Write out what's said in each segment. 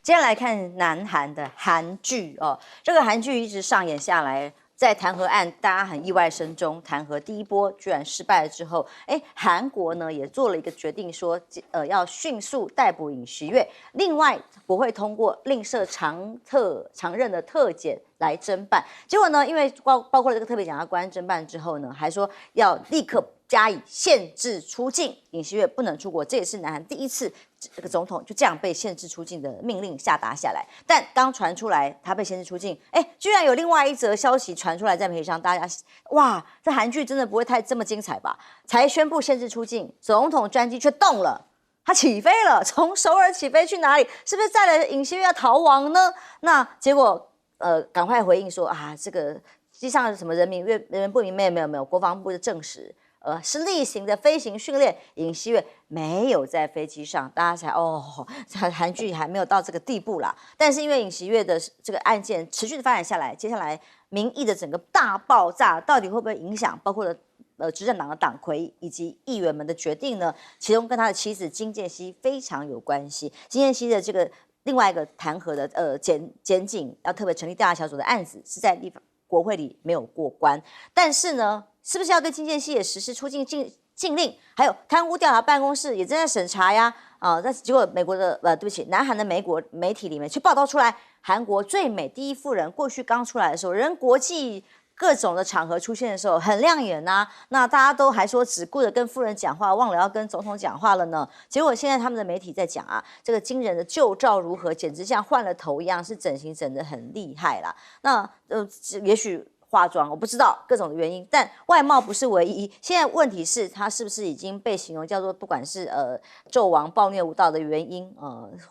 接下来看南韩的韩剧哦，这个韩剧一直上演下来。在弹劾案，大家很意外声中，弹劾第一波居然失败了之后，韩国呢也做了一个决定说，要迅速逮捕尹锡悦。另外，国会通过另设常任的特检来侦办。结果呢，因为包括了这个特别检察官侦办之后呢，还说要立刻加以限制出境，尹锡悦不能出国，这也是南韩第一次这个总统就这样被限制出境的命令下达下来。但刚传出来他被限制出境，居然有另外一则消息传出来在媒体上，大家哇，这韩剧真的不会这么精彩吧？才宣布限制出境，总统专机却动了。他起飞了，从首尔起飞去哪里？是不是载了尹锡悦要逃亡呢？那结果赶快回应说啊，这个机上什么人员不明，没有，国防部的证实。是例行的飞行训练，尹锡悦没有在飞机上，大家才韩剧还没有到这个地步啦。但是因为尹锡悦的这个案件持续的发展下来，接下来民意的整个大爆炸，到底会不会影响包括了执政党的党魁以及议员们的决定呢？其中跟他的妻子金建熙非常有关系。金建熙的这个另外一个弹劾的检警要特别成立调查小组的案子，是在国会里没有过关，但是呢，是不是要对金建熙也实施出境禁令？还有贪污调查办公室也正在审查呀。但结果美国的对不起，南韩的美国媒体里面却报道出来，韩国最美第一夫人过去刚出来的时候，人国际各种的场合出现的时候很亮眼呐，那大家都还说只顾着跟夫人讲话，忘了要跟总统讲话了呢。结果现在他们的媒体在讲啊，这个惊人的旧照如何，简直像换了头一样，是整形整得很厉害啦。那也许化妆我不知道各种的原因，但外貌不是唯一。现在问题是他是不是已经被形容叫做不管是纣王暴虐无道的原因，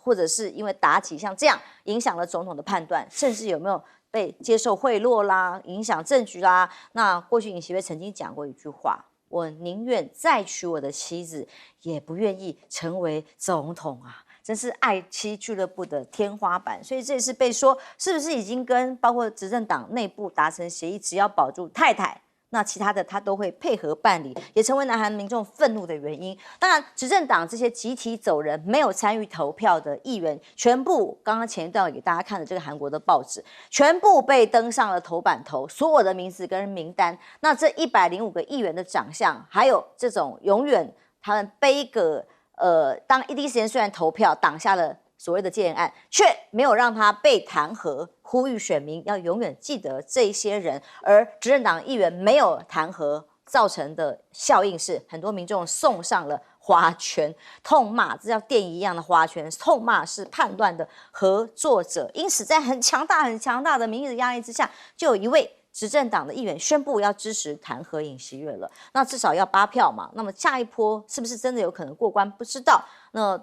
或者是因为妲己像这样影响了总统的判断，甚至有没有被接受贿赂啦，影响政局啦。那过去尹锡悦曾经讲过一句话，我宁愿再娶我的妻子，也不愿意成为总统啊。真是爱妻俱乐部的天花板，所以这也是被说是不是已经跟包括执政党内部达成协议，只要保住太太，那其他的他都会配合办理，也成为南韩民众愤怒的原因。当然，执政党这些集体走人、没有参与投票的议员，全部刚刚前一段给大家看的这个韩国的报纸，全部被登上了头版头，所有的名字跟名单。那这105个议员的长相，还有这种永远他们背个当第一时间虽然投票挡下了所谓的戒严案，却没有让他被弹劾，呼吁选民要永远记得这些人。而执政党议员没有弹劾造成的效应是，很多民众送上了花圈，痛骂，这叫电一样的花圈，痛骂是叛乱的合作者。因此，在很强大的民意的压力之下，就有一位执政党的议员宣布要支持弹劾尹锡悦了，那至少要8票嘛。那么下一波是不是真的有可能过关？不知道。那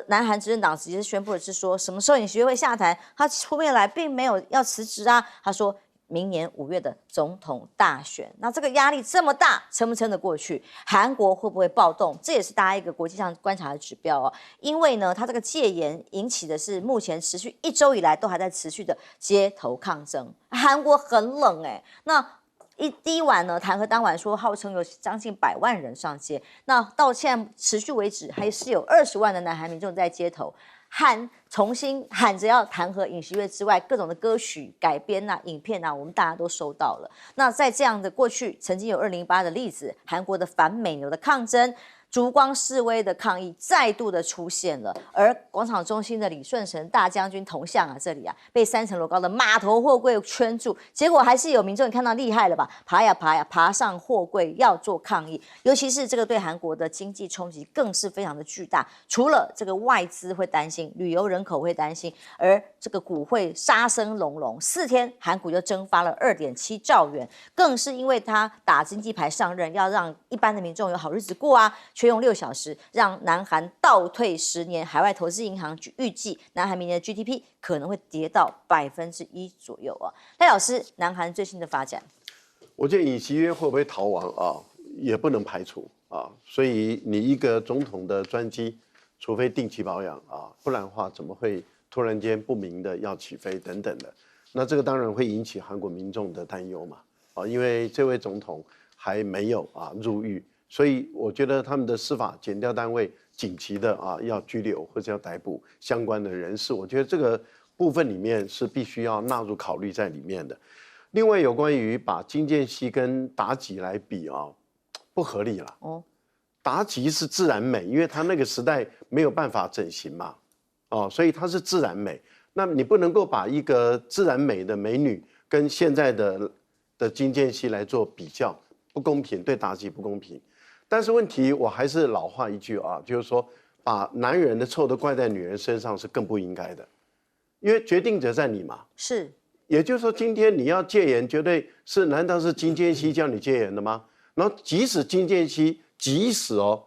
南韩执政党直接宣布的是说，什么时候尹锡悦会下台？他出面来并没有要辞职啊，他说明年5月的总统大选。那这个压力这么大，撑不撑得过去？韩国会不会暴动？这也是大家一个国际上观察的指标哦。因为呢，它这个戒严引起的是目前持续1周以来都还在持续的街头抗争。韩国很冷那第一晚呢，弹劾当晚说号称有将近100万人上街，那到现在持续为止，还是有20万的南韩民众在街头重新喊着要弹劾尹锡悦之外，各种的歌曲改编啊、影片啊，我们大家都收到了。那在这样的过去，曾经有2008的例子，韩国的反美牛的抗争。烛光示威的抗议再度的出现了，而广场中心的李舜臣大将军铜像这里被3层楼高的码头货柜圈住，结果还是有民众看到厉害了吧，爬上货柜要做抗议，尤其是这个对韩国的经济冲击更是非常的巨大，除了这个外资会担心，旅游人口会担心，而这个股会杀声隆隆，4天韩股就蒸发了2.7兆元，更是因为他打经济牌上任，要让一般的民众有好日子过啊。却用6小时让南韩倒退10年，海外投资银行预计南韩明年的 GDP 可能会跌到1%左右啊。赖老师，南韩最新的发展，我觉得尹锡悦会不会逃亡啊，也不能排除啊。所以你一个总统的专机，除非定期保养啊，不然的话怎么会突然间不明的要起飞等等的？那这个当然会引起韩国民众的担忧嘛啊，因为这位总统还没有入狱。所以我觉得他们的司法检调单位紧急的要拘留或者要逮捕相关的人士，我觉得这个部分里面是必须要纳入考虑在里面的。另外有关于把金建熙跟妲己来比不合理了。妲己是自然美，因为她那个时代没有办法整形嘛，所以她是自然美。那你不能够把一个自然美的美女跟现在的金建熙来做比较，不公平，对妲己不公平。但是问题我还是老话一句就是说，把男人的错都怪在女人身上是更不应该的，因为决定者在你嘛。是，也就是说，今天你要戒严，绝对是难道是金建熙叫你戒严的吗？然后即使金建熙，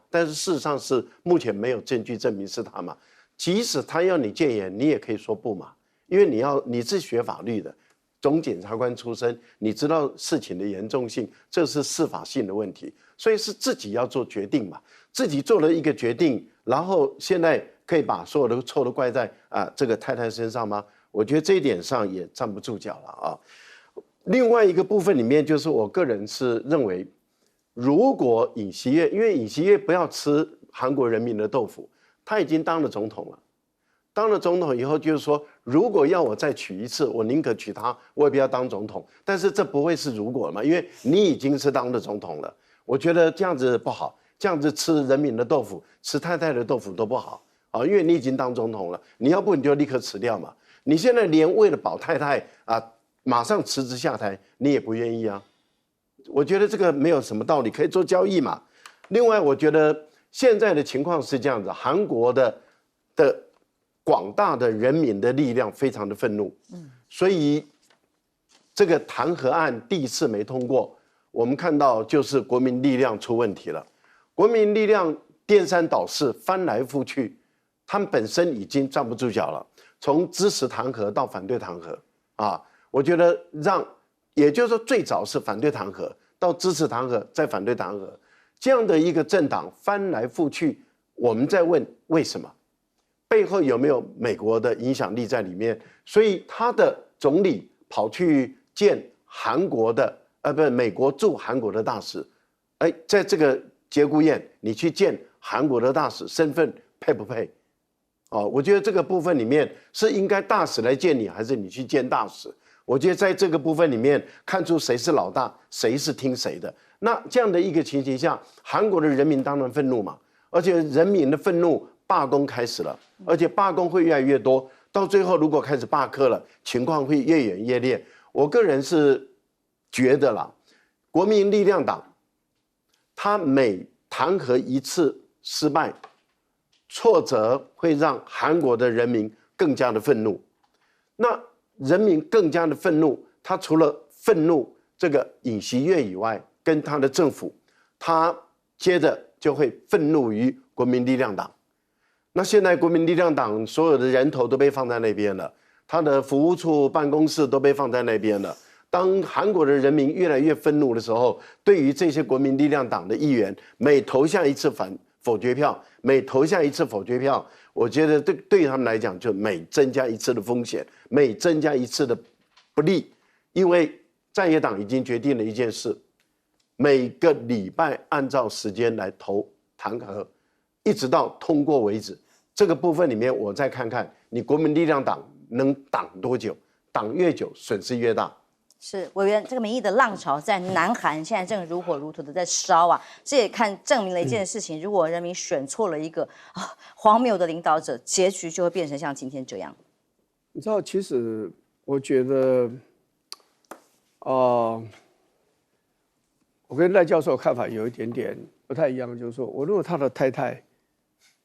但是事实上是目前没有证据证明是他嘛。即使他要你戒严，你也可以说不嘛，因为你是学法律的，总检察官出身，你知道事情的严重性，这是司法性的问题，所以是自己要做决定嘛。自己做了一个决定，然后现在可以把所有的错都怪在这个太太身上吗？我觉得这一点上也站不住脚了另外一个部分里面，就是我个人是认为，如果尹锡悦，因为尹锡悦不要吃韩国人民的豆腐，他已经当了总统了。当了总统以后，就是说，如果要我再娶一次，我宁可娶她，我也不要当总统。但是这不会是如果嘛，因为你已经是当了总统了。我觉得这样子不好，这样子吃人民的豆腐，吃太太的豆腐都不好因为你已经当总统了，你要不你就立刻辞掉嘛。你现在连为了保太太马上辞职下台，你也不愿意啊。我觉得这个没有什么道理，可以做交易嘛。另外，我觉得现在的情况是这样子，韩国的广大的人民的力量非常的愤怒，所以这个弹劾案第一次没通过，我们看到就是国民力量出问题了。国民力量颠三倒四，翻来覆去，他们本身已经站不住脚了，从支持弹劾到反对弹劾我觉得也就是说最早是反对弹劾，到支持弹劾，再反对弹劾，这样的一个政党翻来覆去，我们在问为什么？背后有没有美国的影响力在里面？所以他的总理跑去见韩国的美国驻韩国的大使，在这个节骨眼，你去见韩国的大使，身份配不配？我觉得这个部分里面是应该大使来见你，还是你去见大使？我觉得在这个部分里面看出谁是老大，谁是听谁的。那这样的一个情形下，韩国的人民当然愤怒嘛，而且人民的愤怒罢工开始了，而且罢工会越来越多，到最后如果开始罢课了，情况会越演越烈。我个人是觉得啦，国民力量党他每弹劾一次失败，挫折会让韩国的人民更加的愤怒。那人民更加的愤怒，他除了愤怒这个尹锡悦以外，跟他的政府，他接着就会愤怒于国民力量党。那现在国民力量党所有的人头都被放在那边了，他的服务处办公室都被放在那边了。当韩国的人民越来越愤怒的时候，对于这些国民力量党的议员，每投下一次否决票，我觉得对他们来讲，就每增加一次的风险，每增加一次的不利。因为在野党已经决定了一件事，每个礼拜按照时间来投弹劾，一直到通过为止。这个部分里面，我再看看你国民力量党能挡多久，挡越久损失越大。是委员，这个民意的浪潮在南韩现在正如火如荼的在烧啊！这也证明了一件事情：如果人民选错了一个荒谬的领导者，结局就会变成像今天这样。你知道，其实我觉得，我跟赖教授的看法有一点点不太一样，就是说我认为他的太太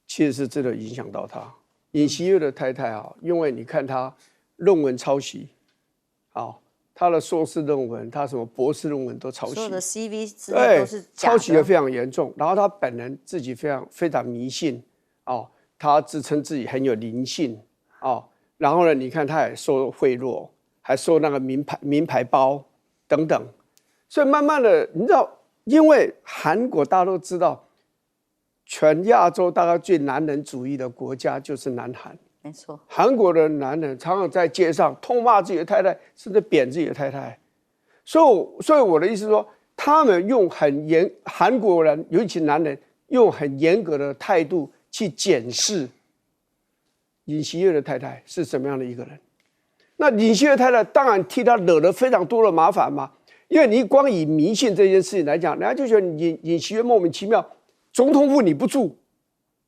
其实是真的影响到他。尹锡悦的太太因为你看他论文抄袭，他的硕士论文，他什么博士论文都抄袭，所有的 CV 资料都是假的，抄袭的非常严重。然后他本人自己非常迷信，他自称自己很有灵性，然后呢，你看他也收贿赂，还收那个名牌包等等，所以慢慢的，你知道，因为韩国大家都知道，全亚洲大概最男人主义的国家就是南韩。没错，韩国的男人常常在街上痛骂自己的太太，甚至贬自己的太太。所以我的意思是说，他们用韩国人，尤其男人，用很严格的态度去检视尹锡悦的太太是什么样的一个人。那尹锡悦太太当然替他惹了非常多的麻烦嘛，因为你光以迷信这件事情来讲，人家就觉得尹锡悦莫名其妙，总统府你不住，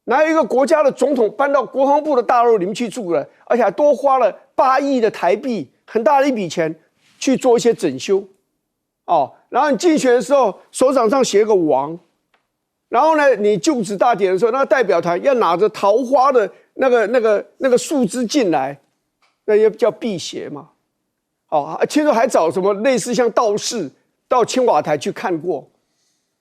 哪有一个国家的总统搬到国防部的大楼里面去住了，而且还多花了8亿的台币，很大的一笔钱去做一些整修，哦，然后你竞选的时候手掌上写个王，然后呢，你就职大典的时候，那个代表团要拿着桃花的那个树枝进来，那也叫辟邪嘛。哦，听说还找什么类似像道士到青瓦台去看过，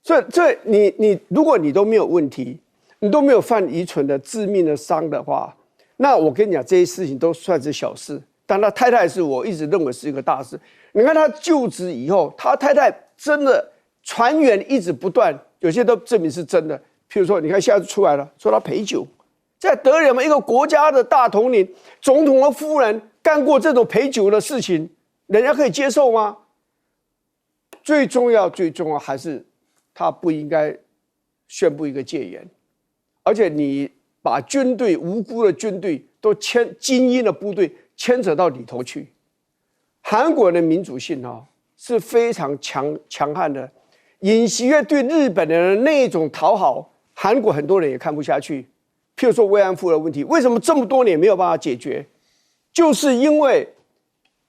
所以你如果你都没有问题，你都没有犯愚蠢的致命的伤的话，那我跟你讲，这些事情都算是小事。但他太太是我一直认为是一个大事。你看他就职以后，他太太真的传言一直不断，有些都证明是真的。譬如说，你看现在出来了，说他陪酒，在得了嘛，一个国家的大统领，总统的夫人干过这种陪酒的事情，人家可以接受吗？最重要还是他不应该宣布一个戒严，而且你把军队无辜的军队都精英的部队牵扯到里头去。韩国的民主性是非常强悍的，尹锡悦对日本人的那种讨好，韩国很多人也看不下去。譬如说慰安妇的问题，为什么这么多年没有办法解决？就是因为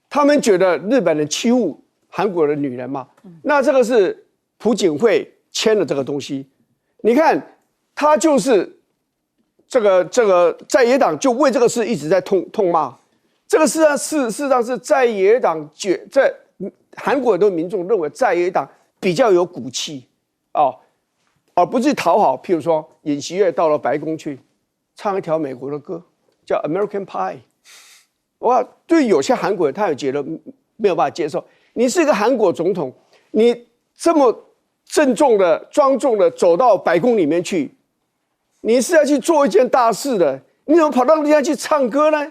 他们觉得日本人欺负韩国的女人嘛。那这个是朴槿惠签了这个东西，你看他就是这个在野党就为这个事一直在痛骂。这个事实上是在野党在韩国很多民众认为在野党比较有骨气而不是讨好。譬如说尹锡悦到了白宫去唱一条美国的歌，叫《American Pie》。哇，对有些韩国人他有觉得没有办法接受。你是一个韩国总统，你这么郑重的、庄重的走到白宫里面去，你是要去做一件大事的，你怎么跑到人家去唱歌呢？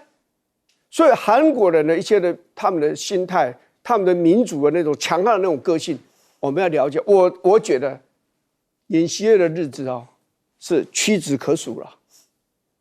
所以韩国人的一些的他们的心态，他们的民主的那种强悍的那种个性，我们要了解。我觉得尹锡悦的日子是屈指可数了。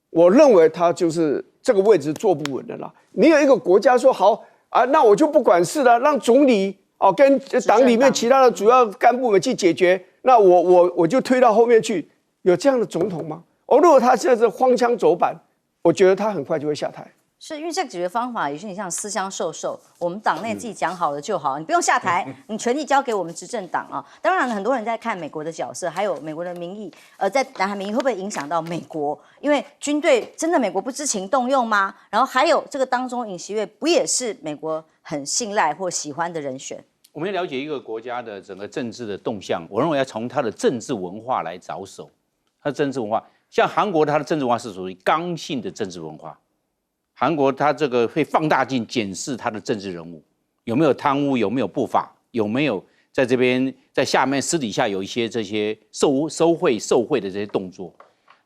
我认为他就是这个位置坐不稳的了。没有一个国家说好那我就不管事了，让总理跟党里面其他的主要干部们去解决，那我就推到后面去。有这样的总统吗？如果他现在是荒腔走板，我觉得他很快就会下台。是因为这个解决方法也是你像私相授受，我们党内自己讲好了就好，你不用下台，你权力交给我们执政党啊。当然，很多人在看美国的角色，还有美国的民意，在南韩民意会不会影响到美国？因为军队真的美国不知情动用吗？然后还有这个当中，尹锡悦不也是美国很信赖或喜欢的人选？我们要了解一个国家的整个政治的动向，我认为要从它的政治文化来着手。它的政治文化，像韩国，它的政治文化是属于刚性的政治文化。韩国它这个会放大镜检视它的政治人物有没有贪污，有没有不法，有没有在这边在下面私底下有一些这些受贿的这些动作。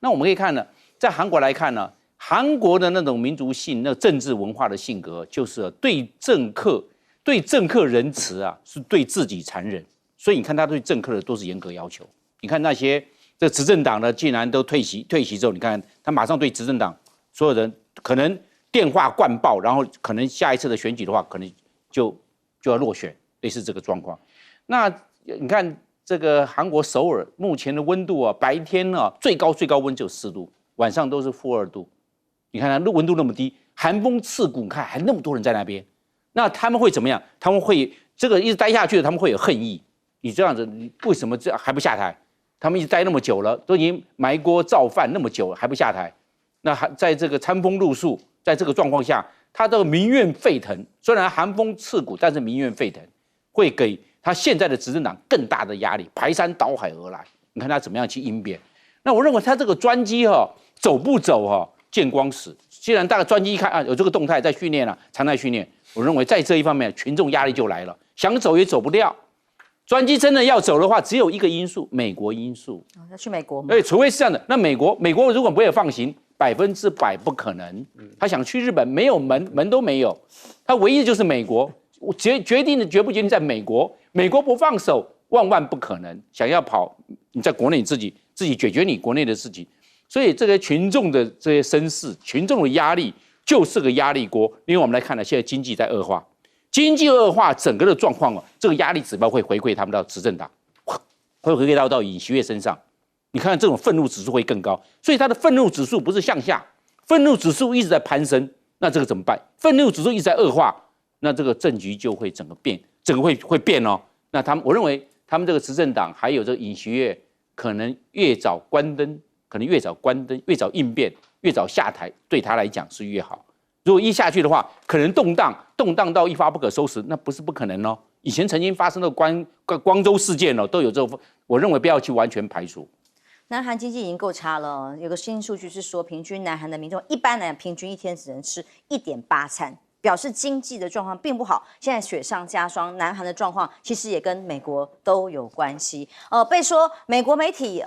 那我们可以看呢，在韩国来看呢，韩国的那种民族性、那政治文化的性格，就是对政客仁慈是对自己残忍。所以你看他对政客的都是严格要求。你看那些这执政党的竟然都退席之后，你看他马上对执政党所有人可能电话灌爆，然后可能下一次的选举的话，可能就要落选，类似这个状况。那你看这个韩国首尔目前的温度白天最高温只有4度，晚上都是-2度。你看它温度那么低，寒风刺骨，看还那么多人在那边，那他们会怎么样？他们会这个一直待下去的，他们会有恨意。你这样子，你为什么这还不下台？他们一直待那么久了，都已经埋锅造饭那么久了，还不下台？那还在这个餐风露宿。在这个状况下，他这个民怨沸腾，虽然寒风刺骨，但是民怨沸腾，会给他现在的执政党更大的压力，排山倒海而来。你看他怎么样去应变？那我认为他这个专机走不走见光死。既然大概专机一看有这个动态在训练常态训练，我认为在这一方面群众压力就来了，想走也走不掉。专机真的要走的话，只有一个因素，美国因素。要去美国吗？对，除非是这样的，那美国如果不会放行。100%不可能，他想去日本没有门都没有，他唯一就是美国，决不决定在美国，美国不放手，万万不可能。想要跑，你在国内你自己解决你国内的事情，所以这个群众的这些声势、群众的压力就是个压力锅。因为我们来看呢，现在经济在恶化，经济恶化整个的状况哦，这个压力指标会回馈他们到执政党，会回馈到尹锡悦身上。你看这种愤怒指数会更高，所以它的愤怒指数不是向下，愤怒指数一直在攀升，那这个怎么办？愤怒指数一直在恶化，那这个政局就会整个变，整个会变哦。那我认为他们这个执政党还有这个尹锡悦，可能越早关灯，越早应变，越早下台，对他来讲是越好。如果一下去的话，可能动荡到一发不可收拾，那不是不可能哦。以前曾经发生的光州事件哦，都有这种，我认为不要去完全排除。南韩经济已经够差了，有个新数据是说，平均南韩的民众一般来讲，平均一天只能吃1.8餐，表示经济的状况并不好。现在雪上加霜，南韩的状况其实也跟美国都有关系。被说美国媒体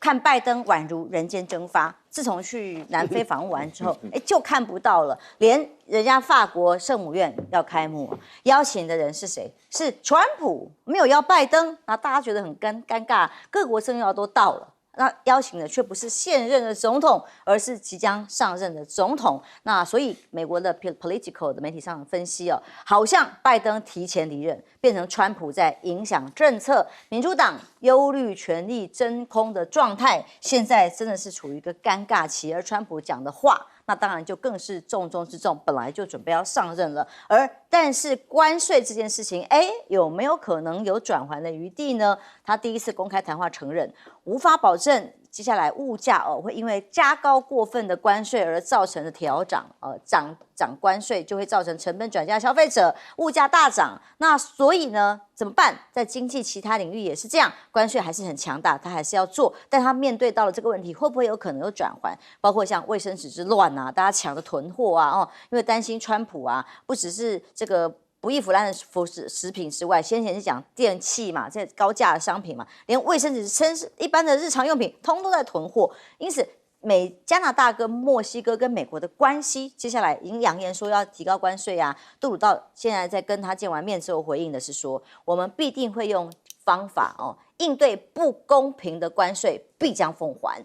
看拜登宛如人间蒸发，自从去南非访问完之后，就看不到了。连人家法国圣母院要开幕，邀请的人是谁？是川普，没有邀拜登，那大家觉得很尴尬。各国政要都到了。那邀请的却不是现任的总统，而是即将上任的总统。那所以美国的 Political 的媒体上分析好像拜登提前离任，变成川普在影响政策，民主党忧虑权力真空的状态，现在真的是处于一个尴尬期。而川普讲的话，那当然就更是重中之重，本来就准备要上任了。但是关税这件事情，有没有可能有转圜的余地呢？他第一次公开谈话承认，无法保证接下来物价会因为加高过分的关税而造成的调涨，涨关税就会造成成本转嫁消费者，物价大涨。那所以呢，怎么办？在经济其他领域也是这样，关税还是很强大，他还是要做，但他面对到了这个问题，会不会有可能有转圜？包括像卫生纸之乱啊，大家抢着囤货啊，因为担心川普啊，不只是这个不易腐烂的食品之外，先前是讲电器嘛，这高价的商品嘛，连卫生纸、一般的日常用品，通都在囤货。因此，加拿大跟墨西哥跟美国的关系，接下来已经扬言说要提高关税啊。杜鲁道现在在跟他见完面之后回应的是说，我们必定会用方法应对不公平的关税，必将奉还。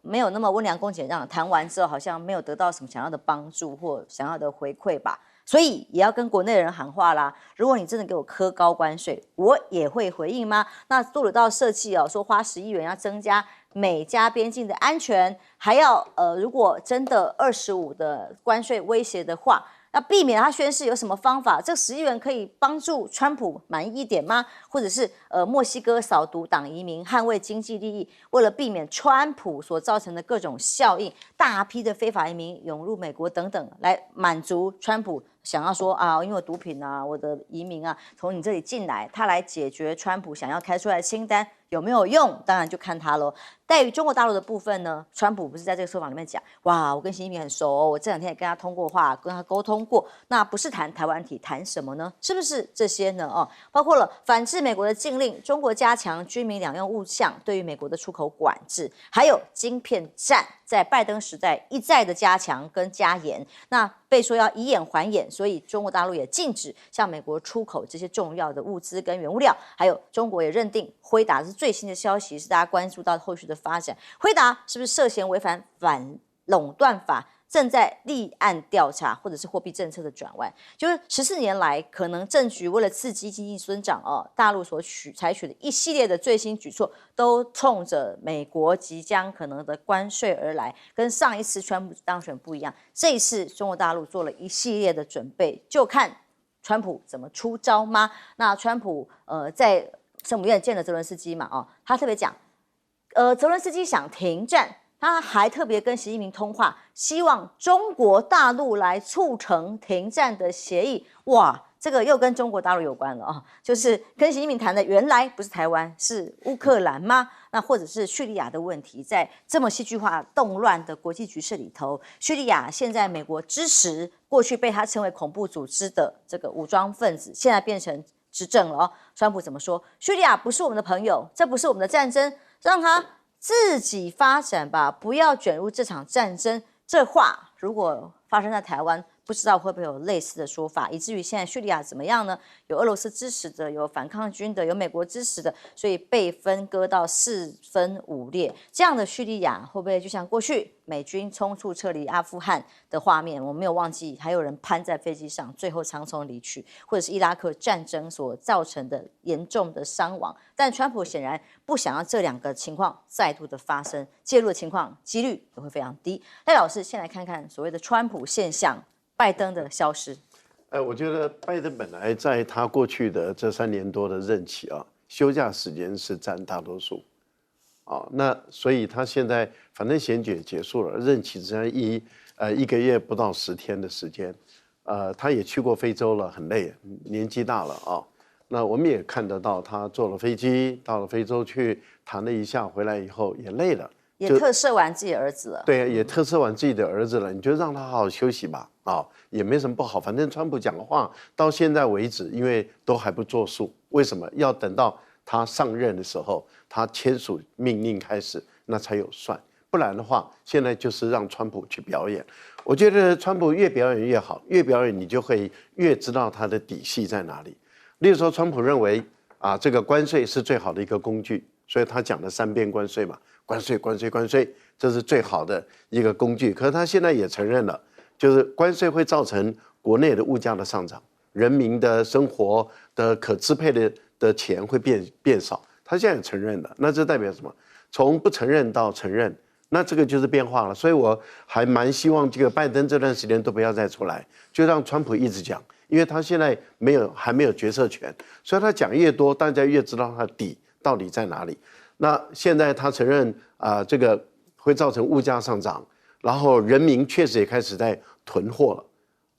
没有那么温良恭俭让，谈完之后好像没有得到什么想要的帮助或想要的回馈吧。所以也要跟国内人喊话啦。如果你真的给我科高关税，我也会回应吗？那杜鲁道设计说花10亿元要增加美加边境的安全，还要如果真的25的关税威胁的话，那避免他宣誓有什么方法？这10亿元可以帮助川普满意一点吗？或者是墨西哥扫毒党移民，捍卫经济利益，为了避免川普所造成的各种效应，大批的非法移民涌入美国等等，来满足川普想要说因为我毒品啊，我的移民啊从你这里进来，他来解决川普想要开出来的清单。有没有用？当然就看他咯。在于中国大陆的部分呢，川普不是在这个受访里面讲，哇，我跟习近平很熟我这2天也跟他通过话，跟他沟通过。那不是谈台湾题，谈什么呢？是不是这些呢？包括了反制美国的禁令，中国加强军民两用物项对于美国的出口管制，还有晶片战，在拜登时代一再的加强跟加严。那被说要以眼还眼，所以中国大陆也禁止向美国出口这些重要的物资跟原物料。还有中国也认定辉达是最新的消息，是大家关注到后续的发展。辉达是不是涉嫌违反反垄断法，正在立案调查，或者是货币政策的转弯？就是14年来，可能政局为了刺激经济增长大陆所采取的一系列的最新举措，都冲着美国即将可能的关税而来，跟上一次川普当选不一样。这一次中国大陆做了一系列的准备，就看川普怎么出招吗？那川普在圣母院见了泽伦斯基嘛他特别讲，泽伦斯基想停战，他还特别跟习近平通话，希望中国大陆来促成停战的协议。哇，这个又跟中国大陆有关了就是跟习近平谈的原来不是台湾，是乌克兰吗？那或者是叙利亚的问题，在这么戏剧化动乱的国际局势里头，叙利亚现在美国支持过去被他称为恐怖组织的这个武装分子，现在变成执政了川普怎么说？叙利亚不是我们的朋友，这不是我们的战争，让他自己发展吧，不要卷入这场战争。这话如果发生在台湾，不知道会不会有类似的说法，以至于现在叙利亚怎么样呢？有俄罗斯支持的，有反抗军的，有美国支持的，所以被分割到4分5裂。这样的叙利亚会不会就像过去美军匆促撤离阿富汗的画面？我没有忘记，还有人攀在飞机上，最后匆匆离去，或者是伊拉克战争所造成的严重的伤亡。但川普显然不想要这2个情况再度的发生，介入的情况几率也会非常低。赖老师，先来看看所谓的川普现象，拜登的消失。我觉得拜登本来在他过去的这3年多的任期啊，休假时间是占大多数，那所以他现在反正选举也结束了，任期只剩1个月不到10天的时间，他也去过非洲了，很累，年纪大了啊。那我们也看得到，他坐了飞机到了非洲去谈了一下，回来以后也累了。也特赦完自己儿子了，对，也特赦完自己的儿子了，你就让他好好休息吧，也没什么不好。反正川普讲的话到现在为止，因为都还不作数，为什么要等到他上任的时候，他签署命令开始，那才有算？不然的话，现在就是让川普去表演。我觉得川普越表演越好，越表演你就会越知道他的底细在哪里。例如说，川普认为这个关税是最好的一个工具，所以他讲的3边关税嘛。关税，这是最好的一个工具。可是他现在也承认了，就是关税会造成国内的物价的上涨，人民的生活的可支配的钱会变少。他现在也承认了，那这代表什么？从不承认到承认，那这个就是变化了。所以我还蛮希望这个拜登这段时间都不要再出来，就让川普一直讲，因为他现在还没有决策权，所以他讲越多，大家越知道他的底到底在哪里。那现在他承认这个会造成物价上涨，然后人民确实也开始在囤货了，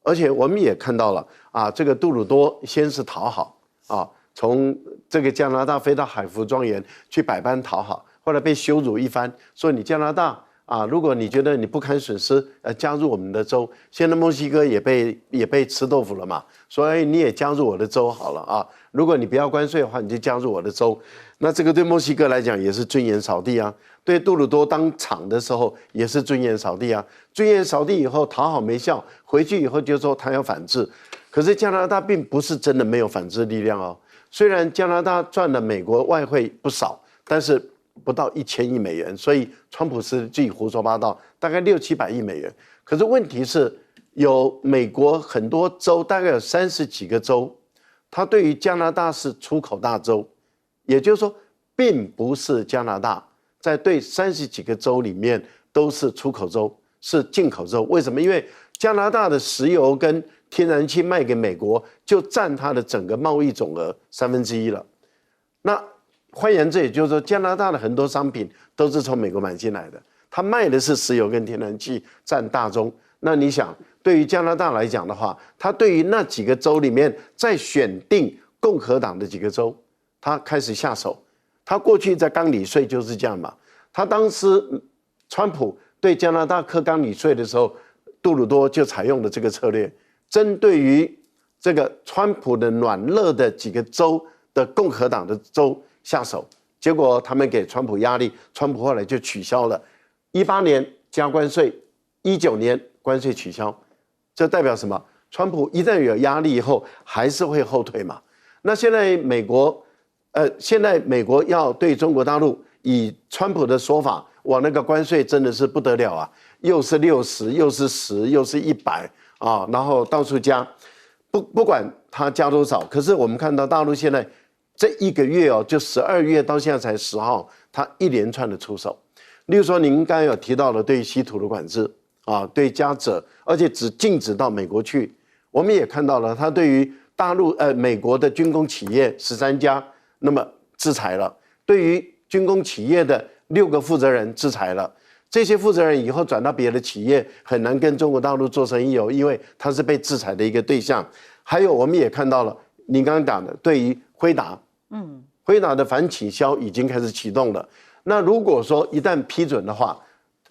而且我们也看到了这个杜鲁多先是讨好从这个加拿大飞到海湖庄园去百般讨好，后来被羞辱一番，说你加拿大如果你觉得你不堪损失，加入我们的州。现在墨西哥也被吃豆腐了嘛，所以你也加入我的州好了如果你不要关税的话，你就加入我的州。那这个对墨西哥来讲也是尊严扫地啊，对杜鲁多当场的时候也是尊严扫地啊。尊严扫地以后讨好没效，回去以后就说他要反制。可是加拿大并不是真的没有反制力量哦，虽然加拿大赚了美国外汇不少，但是不到1000亿美元，所以川普是自己胡说八道，大概600-700亿美元。可是问题是，有美国很多州，大概有30几个州，它对于加拿大是出口大州，也就是说，并不是加拿大在对30几个州里面都是出口州，是进口州。为什么？因为加拿大的石油跟天然气卖给美国，就占它的整个贸易总额1/3了。那换言之，也就是说，加拿大的很多商品都是从美国买进来的，它卖的是石油跟天然气，占大宗。那你想，对于加拿大来讲的话，它对于那几个州里面再选定共和党的几个州，它开始下手。它过去在钢理税就是这样嘛。他当时川普对加拿大课钢理税的时候，杜鲁多就采用了这个策略，针对于这个川普的软肋的几个州的共和党的州下手，结果他们给川普压力，川普后来就取消了。18年加关税，19年关税取消，这代表什么？川普一旦有压力以后，还是会后退嘛。那现在美国要对中国大陆，以川普的说法，哇，那个关税真的是不得了啊，又是60，又是10，又是100然后到处加，不管他加多少，可是我们看到大陆现在这1个月就12月到现在才10号，他一连串的出手。例如说，您刚才有提到的对稀土的管制对加锗，而且只禁止到美国去。我们也看到了，他对于大陆美国的军工企业13家，那么制裁了；对于军工企业的6个负责人制裁了。这些负责人以后转到别的企业，很难跟中国大陆做生意因为他是被制裁的一个对象。还有，我们也看到了，您刚刚讲的，对于辉达，辉达的反倾销已经开始启动了。那如果说一旦批准的话，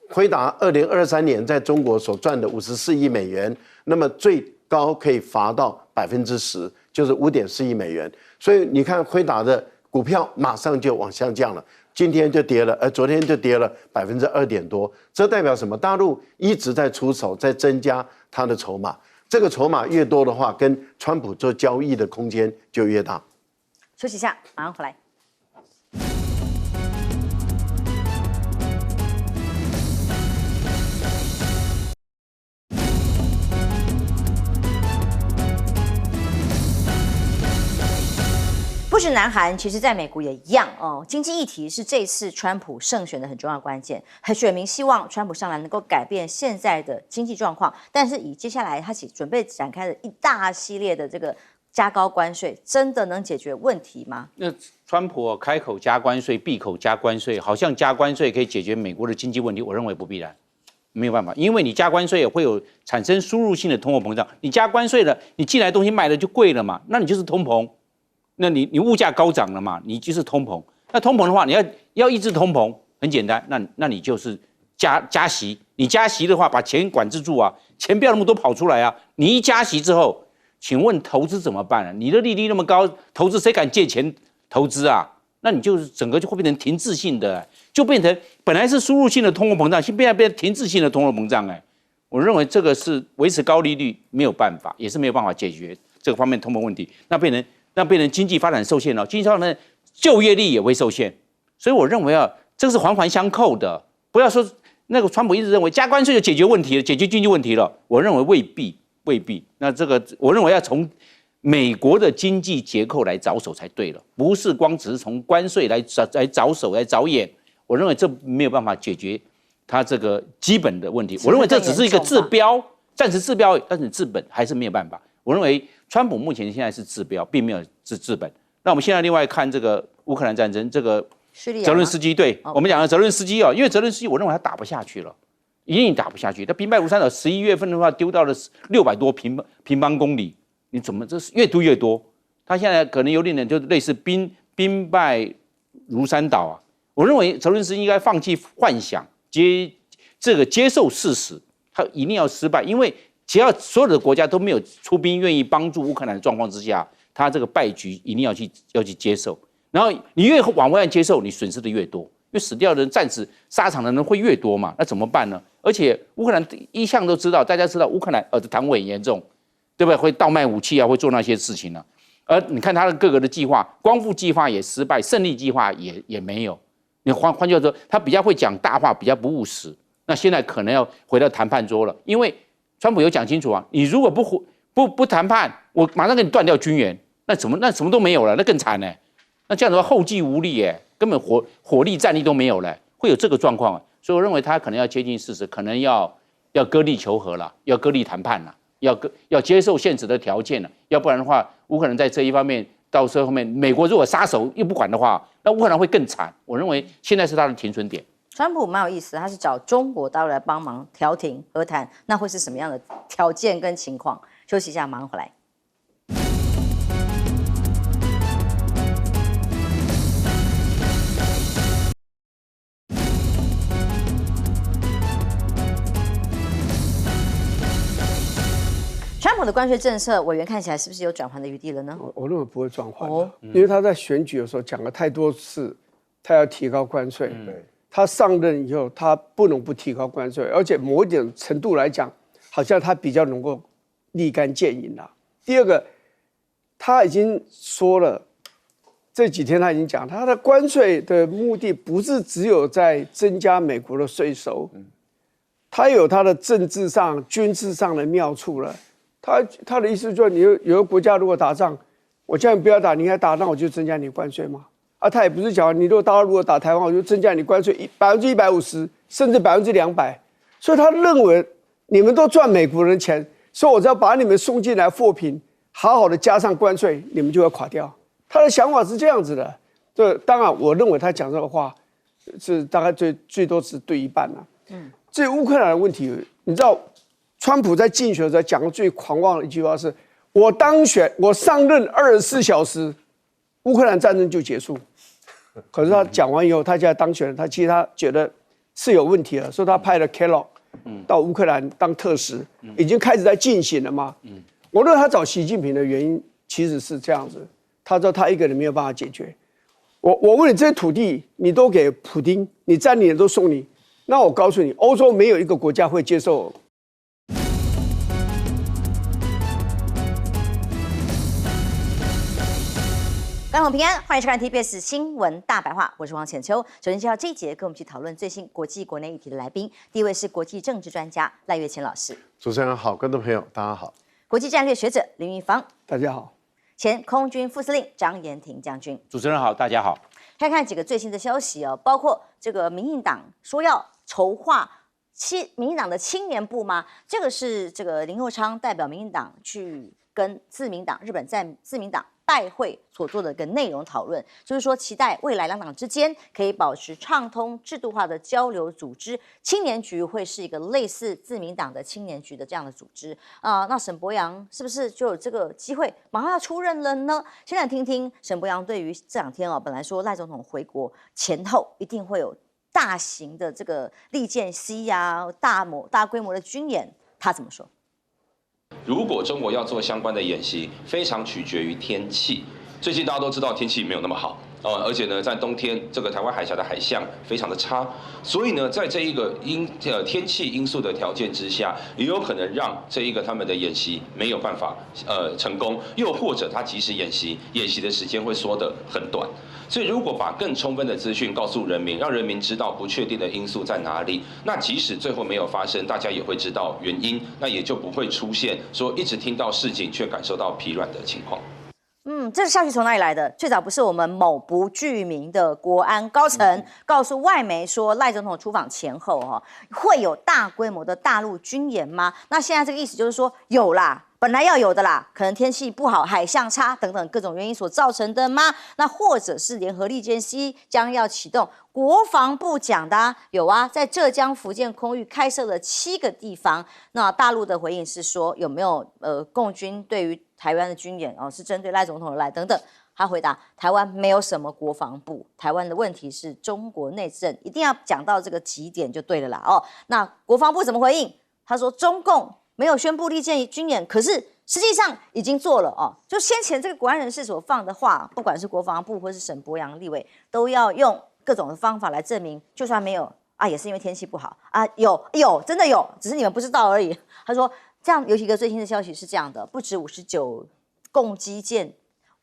辉达2023年在中国所赚的54亿美元，那么最高可以罚到10%，就是5.4亿美元。所以你看，辉达的股票马上就往下降了，今天就跌了，昨天就跌了2%多。这代表什么？大陆一直在出手，在增加它的筹码。这个筹码越多的话，跟川普做交易的空间就越大。休息一下，马上回来。不止南韩，其实在美国也一样哦。经济议题是这次川普胜选的很重要的关键，选民希望川普上来能够改变现在的经济状况，但是以接下来他准备展开的一大系列的这个加高关税，真的能解决问题吗？那川普开口加关税，闭口加关税，好像加关税可以解决美国的经济问题，我认为不必然。没有办法，因为你加关税会有产生输入性的通货膨胀。你加关税了，你进来的东西卖的就贵了嘛，那你就是通膨。那你物价高涨了嘛，你就是通膨。那通膨的话，你要抑制通膨，很简单，那你就是加息。你加息的话，把钱管制住啊，钱不要那么多跑出来啊。你一加息之后，请问投资怎么办啊？你的利率那么高，投资谁敢借钱投资啊？那你就是整个就会变成停滞性的，就变成本来是输入性的通货膨胀，现在变成停滞性的通货膨胀。我认为这个是维持高利率没有办法，也是没有办法解决这个方面通膨问题。那变成经济发展受限了，经济发展就业力也会受限。所以我认为这个是环环相扣的。不要说那个川普一直认为加关税就解决问题了，解决经济问题了，我认为未必。那这个我认为要从美国的经济结构来着手才对了，不是光只是从关税来着手来着眼。我认为这没有办法解决它这个基本的问题。我认为这只是一个治标，暂时治标，但是治本还是没有办法。我认为川普目前现在是治标，并没有治本。那我们现在另外看这个乌克兰战争，这个泽伦斯基我们讲的泽伦斯基因为泽伦斯基我认为他打不下去了，一定打不下去。他兵败如山倒，11月份的话丢到了600多平方公里，你怎么这是越丢越多？他现在可能有点就类似兵败如山倒啊。我认为泽伦斯基应该放弃幻想，接受事实，他一定要失败，因为只要所有的国家都没有出兵愿意帮助乌克兰的状况之下，他这个败局一定要去接受。然后你越往外接受，你损失的越多，因为死掉的人、战死沙场的人会越多嘛，那怎么办呢？而且乌克兰一向都知道，大家知道乌克兰贪污很严重，对不对？会倒卖武器啊，会做那些事情啊。而你看他的各个的计划，光复计划也失败，胜利计划也没有。你换句话说，他比较会讲大话，比较不务实。那现在可能要回到谈判桌了，因为川普有讲清楚啊，你如果不谈判，我马上给你断掉军援，那什么都没有了，那更惨呢。那这样的话后继无力，根本火力战力都没有了，会有这个状况。所以我认为他可能要接近事实，可能要割地求和了，要割地谈判了，要接受现实的条件了，要不然的话，乌克兰在这一方面到时候后面，美国如果撒手又不管的话，那乌克兰会更惨。我认为现在是他的停损点。川普蛮有意思，他是找中国大陆来帮忙调停和谈，那会是什么样的条件跟情况？休息一下，马上回来。川普的关税政策，委员看起来是不是有转圜的余地了呢？我认为不会转圜因为他在选举的时候讲了太多次，他要提高关税。他上任以后，他不能不提高关税，而且某一点程度来讲，好像他比较能够立竿见影了。第二个，他已经说了，这几天他已经讲，他的关税的目的不是只有在增加美国的税收，他有他的政治上、军事上的妙处了。他的意思就是，你有个国家如果打仗，我叫你不要打，你应该打，那我就增加你关税嘛。他也不是讲你如果打台湾，我就增加你关税150%，甚至200%。所以他认为你们都赚美国人钱，所以我只要把你们送进来货品，好好的加上关税，你们就会垮掉。他的想法是这样子的。这当然，我认为他讲这个话是大概最多只对一半了。至于乌克兰的问题，你知道，川普在竞选的时候讲的最狂妄的一句话是：我当选，我上任24小时，乌克兰战争就结束。可是他讲完以后，他现在当选了，其实他觉得是有问题了，所以他派了 Kellogg 到乌克兰当特使，已经开始在进行了嘛。我认为他找习近平的原因其实是这样子，他知道他一个人没有办法解决。我问你，这些土地你都给普丁，你占领的都送你，那我告诉你，欧洲没有一个国家会接受。观众平安，欢迎收看 TBS 新闻大白话，我是王浅秋。首先介绍这一节跟我们一起讨论最新国际国内议题的来宾，第一位是国际政治专家赖岳乾老师，主持人好，观众朋友大家好，国际战略学者林玉芳，大家好，前空军副司令张延廷将军。主持人好，大家好。看看几个最新的消息哦，包括这个民进党说要筹划民进党的青年部吗？这个是这个林右昌代表民进党去跟日本在自民党拜会所做的一个内容讨论，就是说期待未来两党之间可以保持畅通制度化的交流组织，青年局会是一个类似自民党的青年局的这样的组织那沈伯洋是不是就有这个机会马上要出任了呢？先来听听沈伯洋对于这两天本来说赖总统回国前后一定会有大型的这个利剑西大规模的军演，他怎么说？如果中国要做相关的演习，非常取决于天气。最近大家都知道天气没有那么好，而且呢，在冬天这个台湾海峡的海象非常的差，所以呢，在这一个天气因素的条件之下，也有可能让这一个他们的演习没有办法成功，又或者他即使演习的时间会缩得很短。所以，如果把更充分的资讯告诉人民，让人民知道不确定的因素在哪里，那即使最后没有发生，大家也会知道原因，那也就不会出现说一直听到示警却感受到疲软的情况。这个消息从哪里来的？最早不是我们某不具名的国安高层告诉外媒说，赖总统出访前后会有大规模的大陆军演吗？那现在这个意思就是说有啦。本来要有的啦，可能天气不好、海象差等等各种原因所造成的吗？那或者是联合利剑西将要启动？国防部讲的有啊，在浙江、福建空域开设了7个地方。那大陆的回应是说有没有共军对于台湾的军演是针对赖总统而来等等。他回答：台湾没有什么国防部，台湾的问题是中国内政，一定要讲到这个极点就对了啦。那国防部怎么回应？他说中共没有宣布利剑军演，可是实际上已经做了就先前这个国安人士所放的话，不管是国防部或是沈伯洋立委，都要用各种的方法来证明，就算没有也是因为天气不好有真的有，只是你们不知道而已。他说这样有一个最新的消息是这样的，不止59共机舰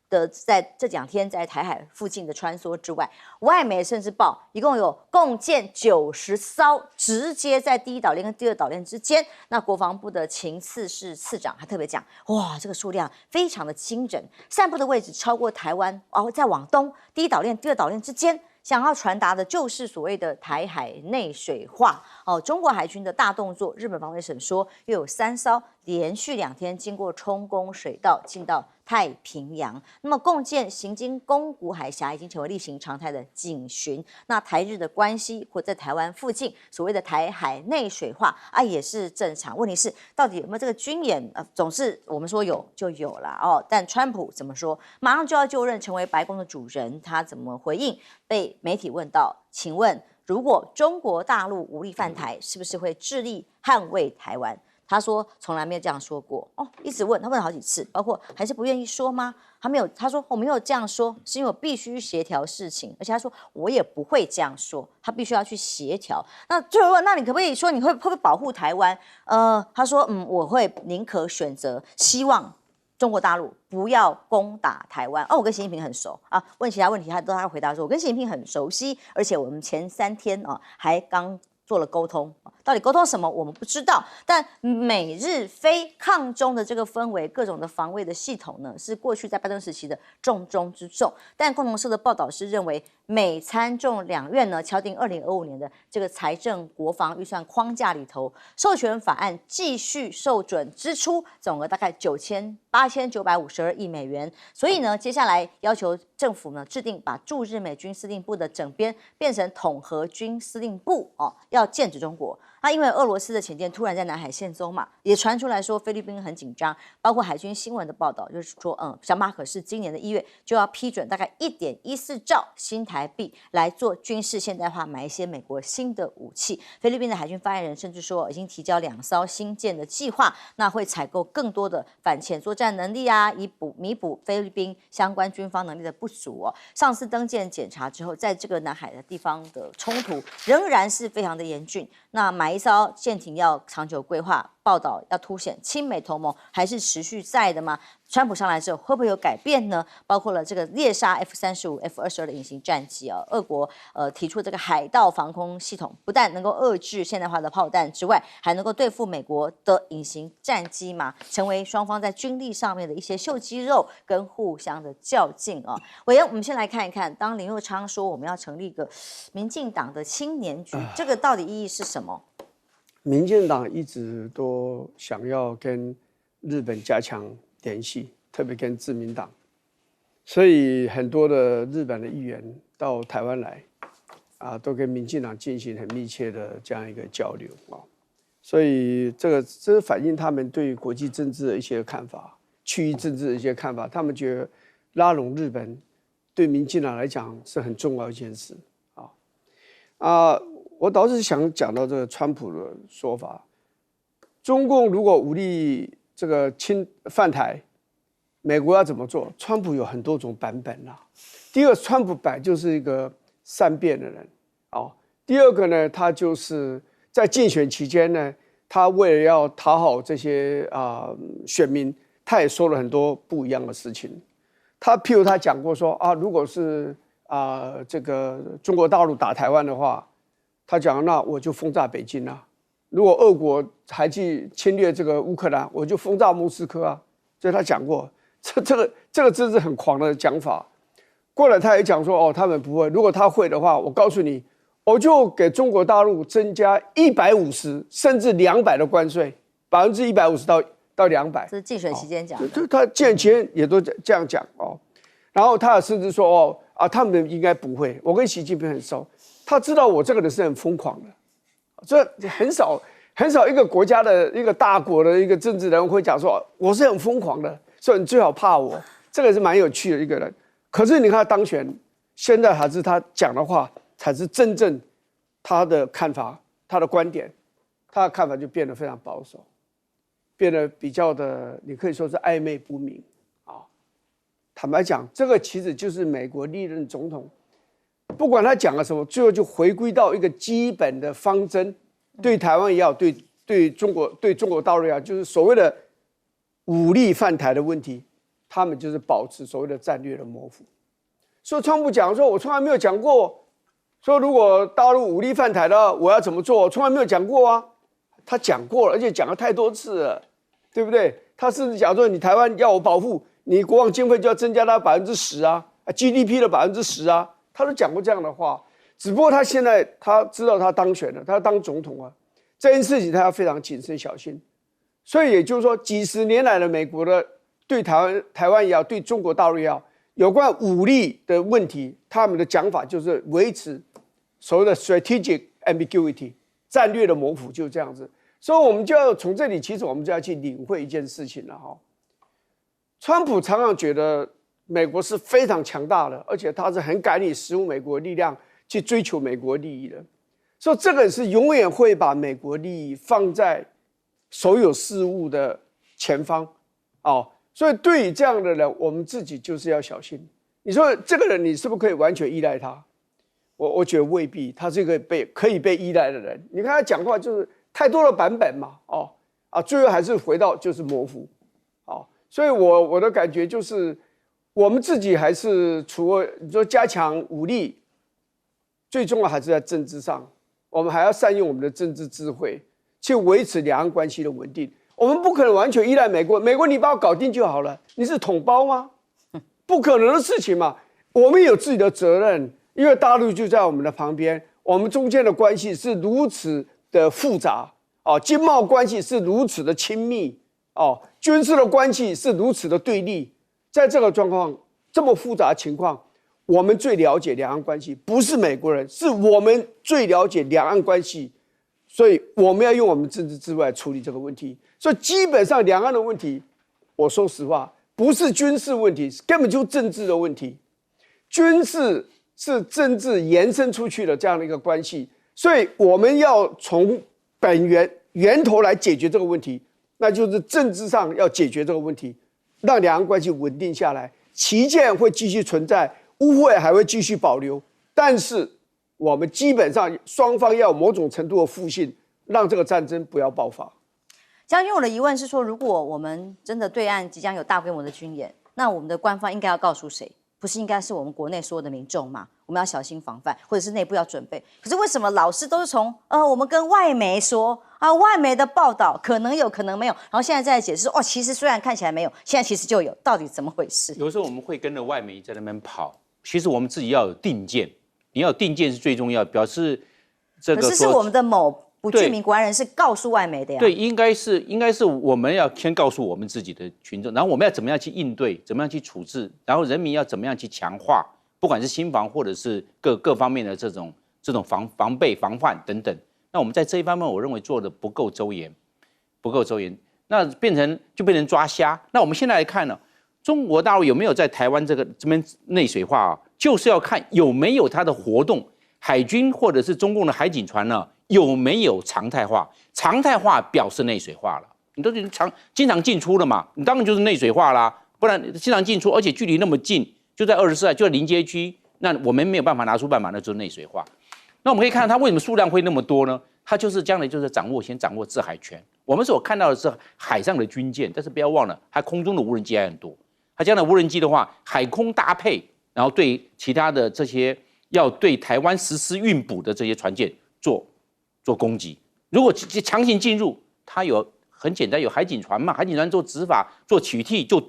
的在这2天在台海附近的穿梭之外，外媒甚至报一共有共建90艘，直接在第一岛链跟第二岛链之间。那国防部的情次室次长还特别讲，哇，这个数量非常的惊人，散布的位置超过台湾，再往东第一岛链、第二岛链之间。想要传达的就是所谓的台海内水化中国海军的大动作，日本防卫省说又有3艘连续2天经过冲攻水道进到太平洋，那么共建行经宫古海峡已经成为例行常态的警巡。那台日的关系或在台湾附近所谓的台海内水化也是正常。问题是到底有没有这个军演？总是我们说有就有了但川普怎么说？马上就要就任成为白宫的主人，他怎么回应？被媒体问到，请问如果中国大陆无力犯台，是不是会致力捍卫台湾？他说从来没有这样说过一直问他问了好几次，包括还是不愿意说吗？他没有，他说我没有这样说，是因为我必须协调事情，而且他说我也不会这样说，他必须要去协调。那最后问，那你可不可以说你会不会保护台湾？他说我会宁可选择希望中国大陆不要攻打台湾。我跟习近平很熟问其他问题他回答说我跟习近平很熟悉，而且我们前3天还刚做了沟通，到底沟通什么我们不知道，但美日非抗中的这个氛围，各种的防卫的系统呢，是过去在拜登时期的重中之重。但共同社的报道是认为，美参众两院呢敲定2025年的这个财政国防预算框架里头，授权法案继续受准支出总额大概8952亿美元，所以呢，接下来要求政府呢制定把驻日美军司令部的整编变成统合军司令部要剑指中国。因为俄罗斯的潜舰突然在南海现踪嘛，也传出来说菲律宾很紧张，包括海军新闻的报道，就是说小马可是今年的1月就要批准大概1.14兆新台币来做军事现代化，买一些美国新的武器。菲律宾的海军发言人甚至说已经提交2艘新舰的计划，那会采购更多的反潜作战能力以弥补菲律宾相关军方能力的不足上次登舰检查之后，在这个南海的地方的冲突仍然是非常的严峻。那买一艘舰艇要长久规划，报道要凸显亲美同盟还是持续在的吗？川普上来之后会不会有改变呢？包括了这个猎杀 F-35、F-22的隐形战机啊，俄国提出这个海盗防空系统，不但能够遏制现代化的炮弹之外，还能够对付美国的隐形战机嘛，成为双方在军力上面的一些秀肌肉跟互相的较劲啊。委员，我们先来看一看，当林右昌说我们要成立一个民进党的青年局，这个到底意义是什么？民进党一直都想要跟日本加强联系，特别跟自民党，所以很多的日本的议员到台湾来，都跟民进党进行很密切的这样一个交流啊。所以这是反映他们对国际政治的一些看法，区域政治的一些看法。他们觉得拉拢日本对民进党来讲是很重要的一件事我倒是想讲到这个川普的说法，中共如果武力这个犯台，美国要怎么做？川普有很多种版本啦。第一个，川普本来就是一个善变的人第二个呢，他就是在竞选期间呢，他为了要讨好这些选民，他也说了很多不一样的事情。譬如他讲过说如果是这个中国大陆打台湾的话，他讲那我就轰炸北京啊。如果俄国还去侵略这个乌克兰，我就轰炸莫斯科啊。所以他讲过，这个真是很狂的讲法。过来他也讲说他们不会，如果他会的话，我告诉你，我就给中国大陆增加150甚至200的关税，150%到200。这是竞选期间讲的。他竞选期间也都这样讲然后他甚至说他们应该不会。我跟习近平很熟，他知道我这个人是很疯狂的。这很少一个国家的一个大国的一个政治人物会讲说我是很疯狂的，所以你最好怕我。这个是蛮有趣的一个人。可是你看他当选，现在还是他讲的话才是真正他的看法，他的观点，他的看法就变得非常保守，变得比较的，你可以说是暧昧不明坦白讲，这个其实就是美国历任总统，不管他讲了什么，最后就回归到一个基本的方针，对台湾也好，对中国大陆也好，就是所谓的武力犯台的问题，他们就是保持所谓的战略的模糊。所以川普讲说，我从来没有讲过，说如果大陆武力犯台的话，我要怎么做，我从来没有讲过啊。他讲过了，而且讲了太多次了，对不对？他甚至讲说，你台湾要我保护，你国防经费就要增加到10%GDP 的10%他都讲过这样的话。只不过他现在他知道他当选了，他要当总统这件事情他要非常谨慎小心。所以也就是说，几十年来的美国的对台湾也好，对中国大陆也好，有关武力的问题，他们的讲法就是维持所谓的 strategic ambiguity 战略的模糊，就是这样子。所以我们就要从这里，其实我们就要去领会一件事情了川普常常觉得美国是非常强大的，而且他是很敢以使用美国力量去追求美国利益的，所以这个是永远会把美国利益放在所有事物的前方所以对于这样的人，我们自己就是要小心。你说这个人你是不是可以完全依赖他？我觉得未必，他是一个可以被依赖的人。你看他讲话就是太多的版本嘛最后还是回到就是模糊所以我的感觉就是，我们自己还是除了你说加强武力，最重要还是在政治上，我们还要善用我们的政治智慧，去维持两岸关系的稳定。我们不可能完全依赖美国，美国你把我搞定就好了，你是统包吗？不可能的事情嘛。我们有自己的责任，因为大陆就在我们的旁边，我们中间的关系是如此的复杂经贸关系是如此的亲密军事的关系是如此的对立。在这个状况这么复杂的情况，我们最了解两岸关系，不是美国人，是我们最了解两岸关系，所以我们要用我们政治智慧来处理这个问题。所以基本上两岸的问题，我说实话不是军事问题，根本就是政治的问题。军事是政治延伸出去的这样的一个关系，所以我们要从源头来解决这个问题，那就是政治上要解决这个问题，让两岸关系稳定下来。旗舰会继续存在，污秽还会继续保留，但是我们基本上双方要有某种程度的互信，让这个战争不要爆发。将军，我的疑问是说，如果我们真的对岸即将有大规模的军演，那我们的官方应该要告诉谁？不是应该是我们国内所有的民众吗？我们要小心防范，或者是内部要准备。可是为什么老是都是从我们跟外媒说啊，外媒的报道可能有可能没有，然后现在再解释说其实虽然看起来没有，现在其实就有，到底怎么回事？有时候我们会跟着外媒在那边跑，其实我们自己要有定见，你要有定见是最重要，表示这个。可是我们的某不具名国安人士告诉外媒的呀。对，应该是我们要先告诉我们自己的群众，然后我们要怎么样去应对，怎么样去处置，然后人民要怎么样去强化，不管是心防或者是各方面的这种防备防范等等。那我们在这一方面，我认为做的不够周延，那变成抓瞎。那我们现在来看呢，中国大陆有没有在台湾这边内水化啊？就是要看有没有它的活动，海军或者是中共的海警船呢？有没有常态化？常态化表示内水化了，你都经常进出了嘛，你当然就是内水化啦。不然经常进出，而且距离那么近，就在24海，就在临街区，那我们没有办法拿出办法，那就是内水化。那我们可以看到它为什么数量会那么多呢？它就是将来就是先掌握制海权。我们所看到的是海上的军舰，但是不要忘了，它空中的无人机还很多。它将来无人机的话，海空搭配，然后对其他的这些要对台湾实施运补的这些船舰做攻击，如果强行进入，它很简单，有海警船嘛，海警船做执法、做取缔、做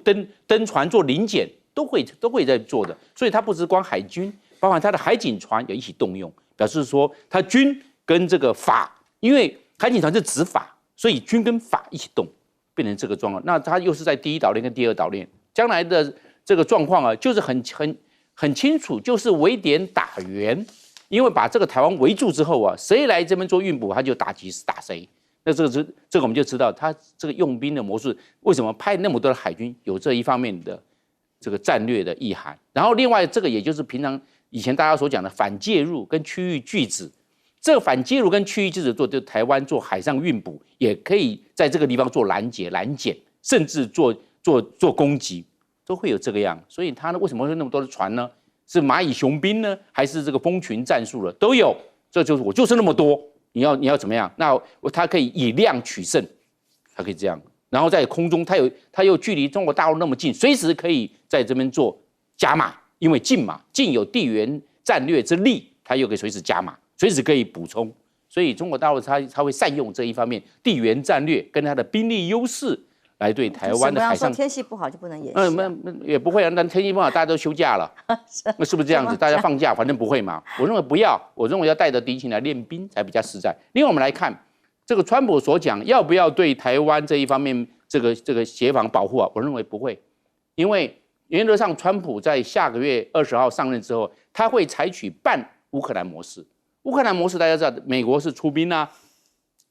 登船、做临检，都会在做的。所以它不只光海军，包含它的海警船也一起动用，表示说它军跟这个法，因为海警船是执法，所以军跟法一起动，变成这个状况。那它又是在第一岛链跟第二岛链，将来的这个状况啊，就是很清楚，就是围点打援。因为把这个台湾围住之后啊，谁来这边做运补，他就打谁。那这个我们就知道，他这个用兵的模式为什么派那么多的海军，有这一方面的这个战略的意涵。然后另外这个也就是平常以前大家所讲的反介入跟区域拒止，这个反介入跟区域拒止就台湾做海上运补，也可以在这个地方做拦截、拦检，甚至做攻击，都会有这个样。所以他呢，为什么会有那么多的船呢？是蚂蚁雄兵呢，还是这个蜂群战术了？都有，这就是我就是那么多，你要怎么样？那它可以以量取胜，它可以这样。然后在空中，它又距离中国大陆那么近，随时可以在这边做加码，因为近嘛，近有地缘战略之利，它又可以随时加码，随时可以补充。所以中国大陆它会善用这一方面地缘战略跟它的兵力优势。来对台湾的海上，天气不好就不能演习，也不会啊。那天气不好，大家都休假了，那是不是这样子？大家放假，反正不会嘛。我认为不要，我认为要带着敌情来练兵才比较实在。另外，我们来看这个川普所讲，要不要对台湾这一方面这个协防保护啊？我认为不会，因为原则上，川普在下个月20号上任之后，他会采取半乌克兰模式。乌克兰模式大家知道，美国是出兵啊，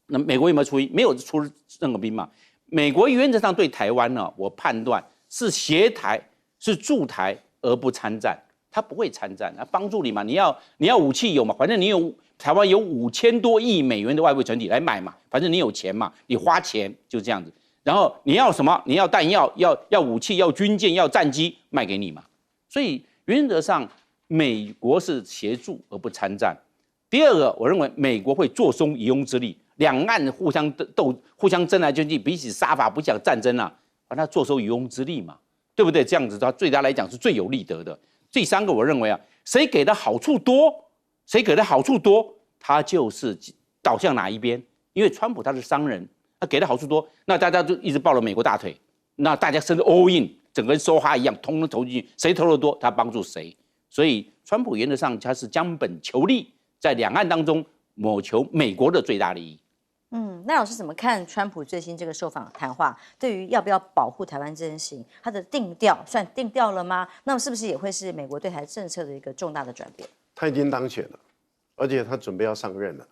那美国有没有出兵？没有出任何兵嘛。美国原则上对台湾呢，我判断是协台、是助台而不参战，他不会参战，他帮助你嘛，你要武器有嘛，反正你有台湾有5000多亿美元的外汇存底来买嘛，反正你有钱嘛，你花钱就这样子。然后你要什么？你要弹药、要武器、要军舰、要战机，卖给你嘛。所以原则上，美国是协助而不参战。第二个，我认为美国会坐收渔翁之利。两岸互相斗、互相争来争去，彼此杀伐，不讲战争啊，把它坐收渔翁之利嘛，对不对？这样子，它对他来讲是最有利得的。第三个，我认为啊，谁给的好处多，他就是倒向哪一边。因为川普他是商人，他给的好处多，那大家就一直抱了美国大腿，那大家甚至 all in， 整个人梭哈一样，通通投进去，谁投的多，他帮助谁。所以，川普原则上他是将本求利，在两岸当中谋求美国的最大利益。那老师怎么看川普最新这个受访谈话？对于要不要保护台湾这件事情，他的定调算定调了吗？那么是不是也会是美国对台政策的一个重大的转变？他已经当选了，而且他准备要上任了。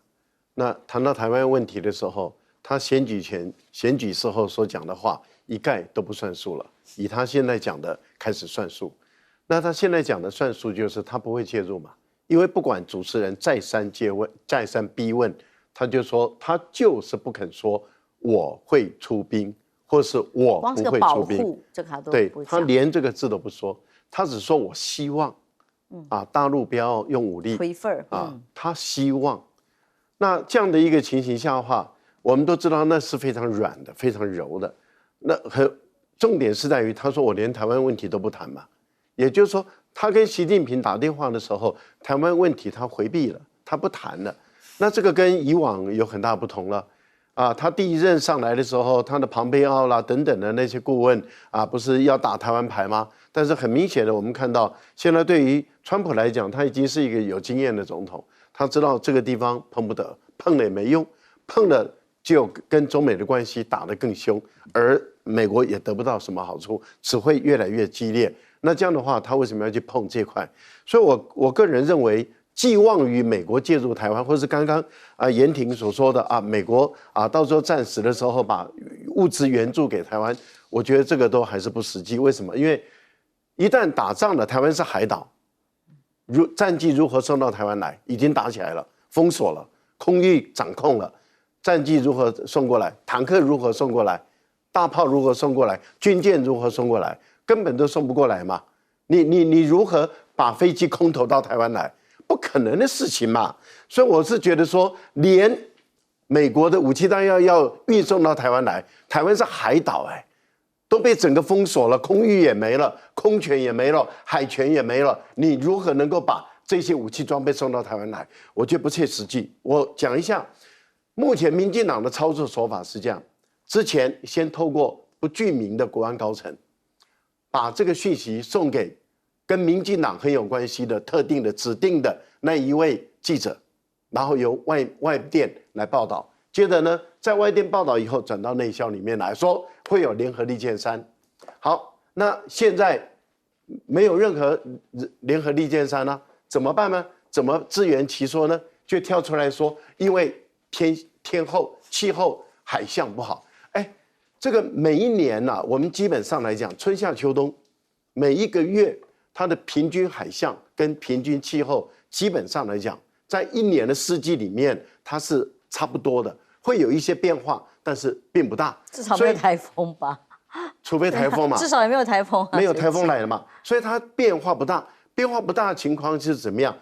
那谈到台湾问题的时候，他选举前、选举时候所讲的话，一概都不算数了。以他现在讲的开始算数。那他现在讲的算数就是他不会介入嘛，因为不管主持人再三诘问、再三逼问。他就说，他就是不肯说我会出兵，或是我不会出兵。对，他连这个字都不说，他只说我希望，大陆不要用武力，他希望。那这样的一个情形下的话，我们都知道那是非常软的、非常柔的。那重点是在于，他说我连台湾问题都不谈嘛，也就是说，他跟习近平打电话的时候，台湾问题他回避了，他不谈了。那这个跟以往有很大不同了。啊，他第一任上来的时候，他的庞佩奥啦等等的那些顾问啊，不是要打台湾牌吗？但是很明显的，我们看到现在对于川普来讲，他已经是一个有经验的总统，他知道这个地方碰不得，碰了也没用，碰了就跟中美的关系打得更凶，而美国也得不到什么好处，只会越来越激烈。那这样的话，他为什么要去碰这块？所以我个人认为，寄望于美国介入台湾，或是刚刚严婷所说的美国到时候战时的时候把物资援助给台湾，我觉得这个都还是不实际。为什么？因为一旦打仗了，台湾是海岛，战机如何送到台湾来？已经打起来了，封锁了，空域掌控了，战机如何送过来？坦克如何送过来？大炮如何送过来？军舰如何送过来？根本都送不过来嘛！你如何把飞机空投到台湾来？不可能的事情嘛！所以我是觉得说，连美国的武器弹药要运送到台湾来，台湾是海岛都被整个封锁了，空域也没了，空权也没了，海权也没了，你如何能够把这些武器装备送到台湾来？我觉得不切实际。我讲一下，目前民进党的操作手法是这样：之前先透过不具名的国安高层，把这个讯息送给跟民进党很有关系的特定的指定的那一位记者，然后由外电来报道。接着呢，在外电报道以后，转到内销里面来说会有联合利剑3。好，那现在没有任何联合利剑3呢，怎么办呢？怎么自圆其说呢？就跳出来说，因为天候、气候、海象不好。这个每一年我们基本上来讲，春夏秋冬，每一个月它的平均海象跟平均气候，基本上来讲，在一年的四季里面，它是差不多的，会有一些变化，但是并不大。至少没有台风吧？除非台风嘛，至少也没有台风没有台风来了嘛，所以它变化不大。变化不大的情况是怎么样？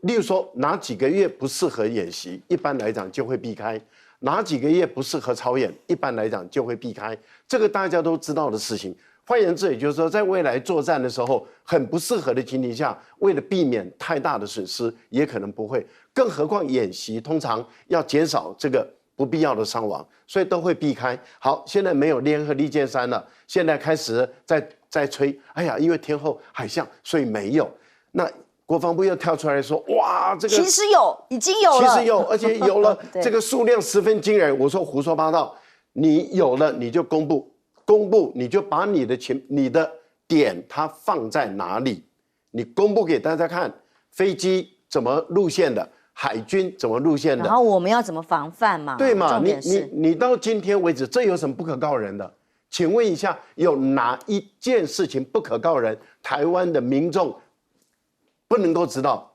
例如说哪几个月不适合演习，一般来讲就会避开；哪几个月不适合操演，一般来讲就会避开。这个大家都知道的事情。换言之，也就是说，在未来作战的时候，很不适合的情形下，为了避免太大的损失，也可能不会。更何况演习通常要减少这个不必要的伤亡，所以都会避开。好，现在没有联合利剑3了，现在开始在吹，哎呀，因为天后海象，所以没有。那国防部又跳出来说，哇，这个其实有，已经有了，其实有，而且有了这个数量十分惊人。我说胡说八道，你有了你就公布。你就把你的点它放在哪里，你公布给大家看，飞机怎么路线的，海军怎么路线的，然后我们要怎么防范嘛？对嘛？你到今天为止，这有什么不可告人的？请问一下，有哪一件事情不可告人？台湾的民众不能够知道？